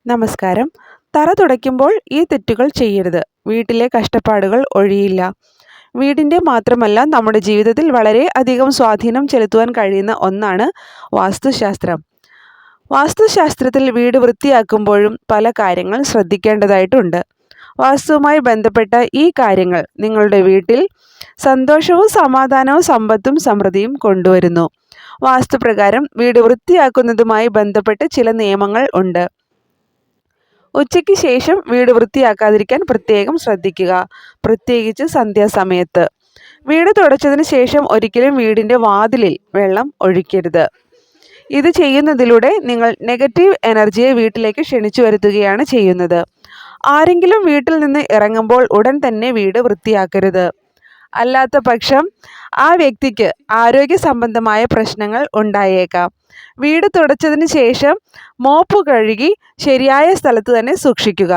നമസ്കാരം. തറ തുടയ്ക്കുമ്പോൾ ഈ തെറ്റുകൾ ചെയ്യരുത്. വീട്ടിലെ കഷ്ടപ്പാടുകൾ ഒഴിയില്ല. വീടിൻ്റെ മാത്രമല്ല നമ്മുടെ ജീവിതത്തിൽ വളരെ അധികം സ്വാധീനം ചെലുത്തുവാൻ കഴിയുന്ന ഒന്നാണ് വാസ്തുശാസ്ത്രം. വാസ്തുശാസ്ത്രത്തിൽ വീട് വൃത്തിയാക്കുമ്പോഴും പല കാര്യങ്ങൾ ശ്രദ്ധിക്കേണ്ടതായിട്ടുണ്ട്. വാസ്തുവുമായി ബന്ധപ്പെട്ട ഈ കാര്യങ്ങൾ നിങ്ങളുടെ വീട്ടിൽ സന്തോഷവും സമാധാനവും സമ്പത്തും സമൃദ്ധിയും കൊണ്ടുവരുന്നു. വാസ്തുപ്രകാരം വീട് വൃത്തിയാക്കുന്നതുമായി ബന്ധപ്പെട്ട് ചില നിയമങ്ങൾ ഉണ്ട്. ഉച്ചയ്ക്ക് ശേഷം വീട് വൃത്തിയാക്കാതിരിക്കാൻ പ്രത്യേകം ശ്രദ്ധിക്കുക, പ്രത്യേകിച്ച് സന്ധ്യാസമയത്ത്. വീട് തുടച്ചതിന് ശേഷം ഒരിക്കലും വീടിൻ്റെ വാതിലിൽ വെള്ളം ഒഴിക്കരുത്. ഇത് ചെയ്യുന്നതിലൂടെ നിങ്ങൾ നെഗറ്റീവ് എനർജിയെ വീട്ടിലേക്ക് ക്ഷണിച്ചു വരുത്തുകയാണ് ചെയ്യുന്നത്. ആരെങ്കിലും വീട്ടിൽ നിന്ന് ഇറങ്ങുമ്പോൾ ഉടൻ തന്നെ വീട് വൃത്തിയാക്കരുത്. അല്ലാത്ത പക്ഷം ആ വ്യക്തിക്ക് ആരോഗ്യ സംബന്ധമായ പ്രശ്നങ്ങൾ ഉണ്ടായേക്കാം. വീട് തുടച്ചതിന് ശേഷം മോപ്പ് കഴുകി ശരിയായ സ്ഥലത്ത് തന്നെ സൂക്ഷിക്കുക.